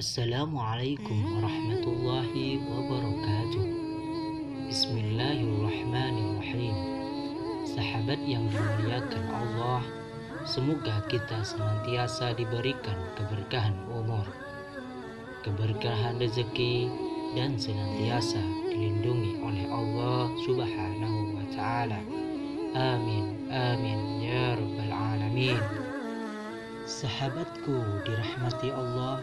Assalamualaikum warahmatullahi wabarakatuh. Bismillahirrahmanirrahim. Sahabat yang dimuliakan Allah, semoga kita senantiasa diberikan keberkahan umur, keberkahan rezeki, dan senantiasa dilindungi oleh Allah Subhanahu wa Ta'ala. Amin, amin, ya Rabbal Alamin. Sahabatku dirahmati Allah,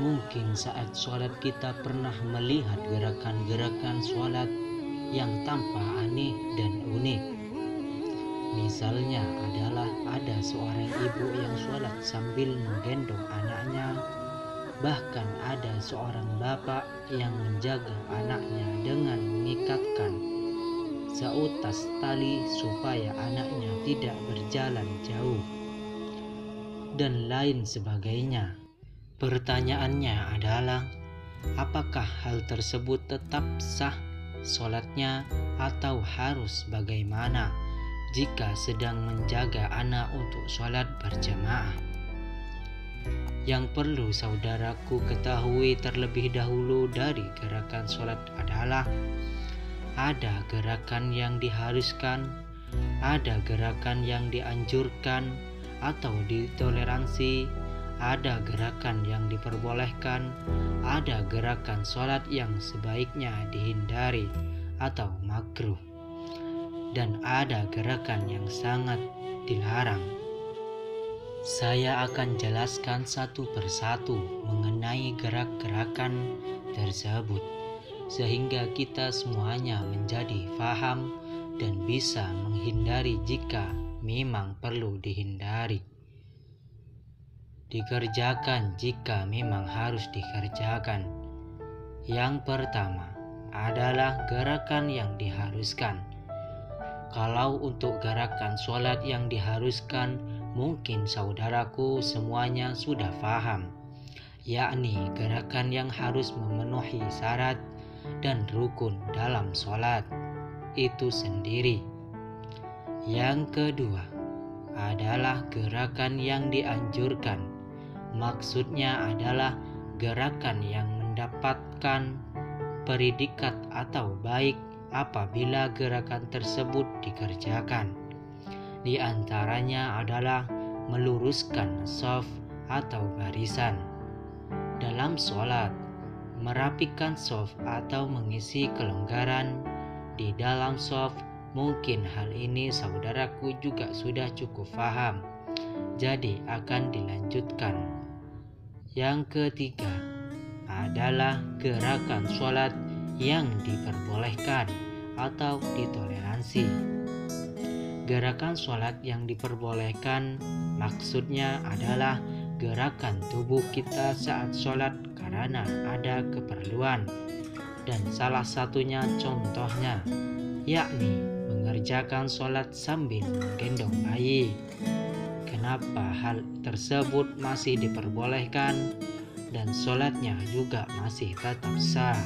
mungkin saat sholat kita pernah melihat gerakan-gerakan sholat yang tampak aneh dan unik. Misalnya adalah ada seorang ibu yang sholat sambil menggendong anaknya. Bahkan ada seorang bapak yang menjaga anaknya dengan mengikatkan seutas tali supaya anaknya tidak berjalan jauh, dan lain sebagainya. Pertanyaannya adalah, apakah hal tersebut tetap sah sholatnya atau harus bagaimana jika sedang menjaga anak untuk sholat berjamaah? Yang perlu saudaraku ketahui terlebih dahulu dari gerakan sholat adalah ada gerakan yang diharuskan, ada gerakan yang dianjurkan atau ditoleransi, ada gerakan yang diperbolehkan, ada gerakan sholat yang sebaiknya dihindari atau makruh, dan ada gerakan yang sangat dilarang. Saya akan jelaskan satu persatu mengenai gerak-gerakan tersebut, sehingga kita semuanya menjadi faham dan bisa menghindari jika memang perlu dihindari, dikerjakan jika memang harus dikerjakan. Yang pertama adalah gerakan yang diharuskan. Kalau untuk gerakan sholat yang diharuskan, mungkin saudaraku semuanya sudah paham, yakni gerakan yang harus memenuhi syarat dan rukun dalam sholat itu sendiri. Yang kedua adalah gerakan yang dianjurkan. Maksudnya adalah gerakan yang mendapatkan predikat atau baik apabila gerakan tersebut dikerjakan. Di antaranya adalah meluruskan shaf atau barisan dalam sholat, merapikan shaf atau mengisi kelonggaran di dalam shaf. Mungkin hal ini saudaraku juga sudah cukup paham, jadi akan dilanjutkan. Yang ketiga adalah gerakan sholat yang diperbolehkan atau ditoleransi. Gerakan sholat yang diperbolehkan maksudnya adalah gerakan tubuh kita saat sholat karena ada keperluan, dan salah satunya contohnya yakni mengerjakan sholat sambil menggendong bayi. Kenapa hal tersebut masih diperbolehkan dan sholatnya juga masih tetap sah?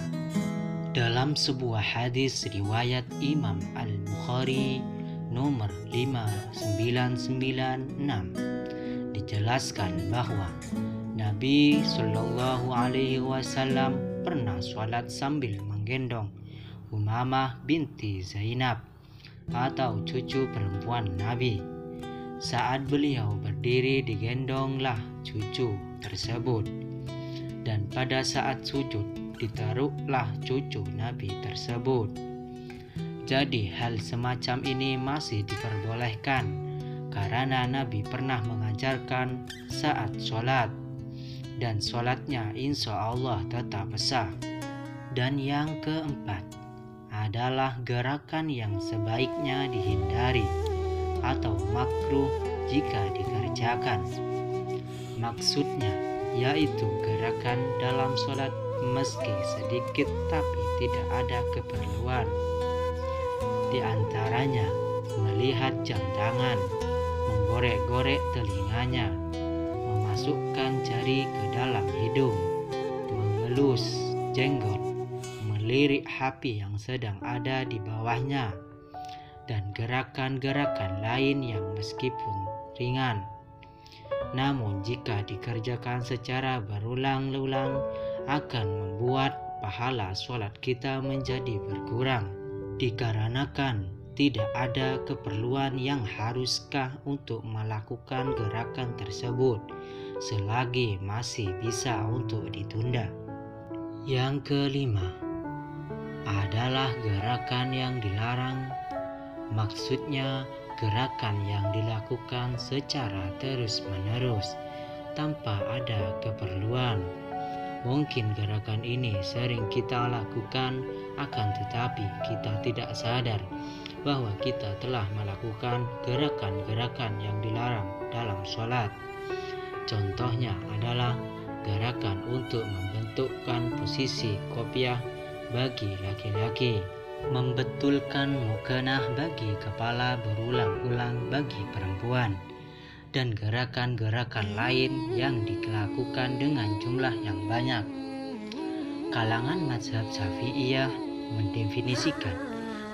Dalam sebuah hadis riwayat Imam Al-Bukhari nomor 5996 dijelaskan bahwa Nabi Shallallahu Alaihi Wasallam pernah sholat sambil menggendong Umamah binti Zainab atau cucu perempuan Nabi. Saat beliau berdiri digendonglah cucu tersebut, dan pada saat sujud ditaruhlah cucu Nabi tersebut. Jadi hal semacam ini masih diperbolehkan karena Nabi pernah mengajarkan saat sholat, dan sholatnya insya Allah tetap sah. Dan yang keempat adalah gerakan yang sebaiknya dihindari atau makruh jika dikerjakan. Maksudnya yaitu gerakan dalam sholat meski sedikit tapi tidak ada keperluan. Di antaranya melihat jam tangan, menggorek-gorek telinganya, memasukkan jari ke dalam hidung, mengelus jenggot, melirik HP yang sedang ada di bawahnya, dan gerakan-gerakan lain yang meskipun ringan. Namun jika dikerjakan secara berulang-ulang akan membuat pahala sholat kita menjadi berkurang. Dikarenakan tidak ada keperluan yang haruskah untuk melakukan gerakan tersebut selagi masih bisa untuk ditunda. Yang kelima adalah gerakan yang dilarang. Maksudnya gerakan yang dilakukan secara terus-menerus tanpa ada keperluan. Mungkin gerakan ini sering kita lakukan, akan tetapi kita tidak sadar bahwa kita telah melakukan gerakan-gerakan yang dilarang dalam sholat. Contohnya adalah gerakan untuk membentukkan posisi kopiah bagi laki-laki, membetulkan mukenah bagi kepala berulang-ulang bagi perempuan, dan gerakan-gerakan lain yang dilakukan dengan jumlah yang banyak. Kalangan mazhab Syafi'iyah mendefinisikan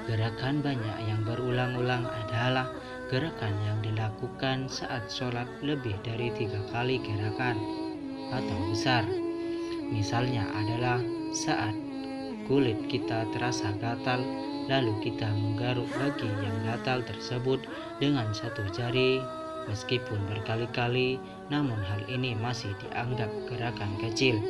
gerakan banyak yang berulang-ulang adalah gerakan yang dilakukan saat sholat lebih dari 3 kali gerakan atau besar. Misalnya adalah saat kulit kita terasa gatal, lalu kita menggaruk bagi yang gatal tersebut dengan satu jari. Meskipun berkali-kali, namun hal ini masih dianggap gerakan kecil.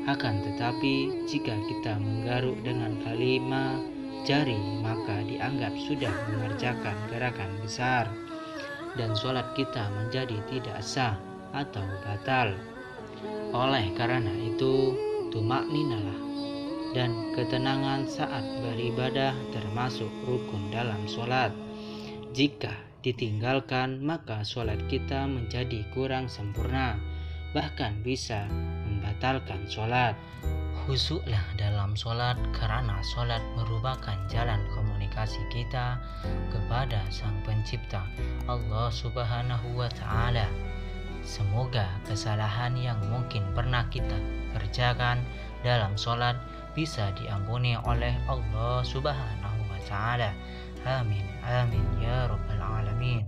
Akan tetapi, jika kita menggaruk dengan 5 jari, maka dianggap sudah mengerjakan gerakan besar, dan sholat kita menjadi tidak sah atau batal. Oleh karena itu, tumakninalah dan ketenangan saat beribadah termasuk rukun dalam sholat. Jika ditinggalkan, maka sholat kita menjadi kurang sempurna, bahkan bisa membatalkan sholat. Khusyuklah dalam sholat, karena sholat merupakan jalan komunikasi kita kepada Sang Pencipta, Allah Subhanahu wa Ta'ala. Semoga kesalahan yang mungkin pernah kita kerjakan dalam sholat bisa diampuni oleh Allah Subhanahu wa Ta'ala. Amin, amin, ya Rabbal Alamin.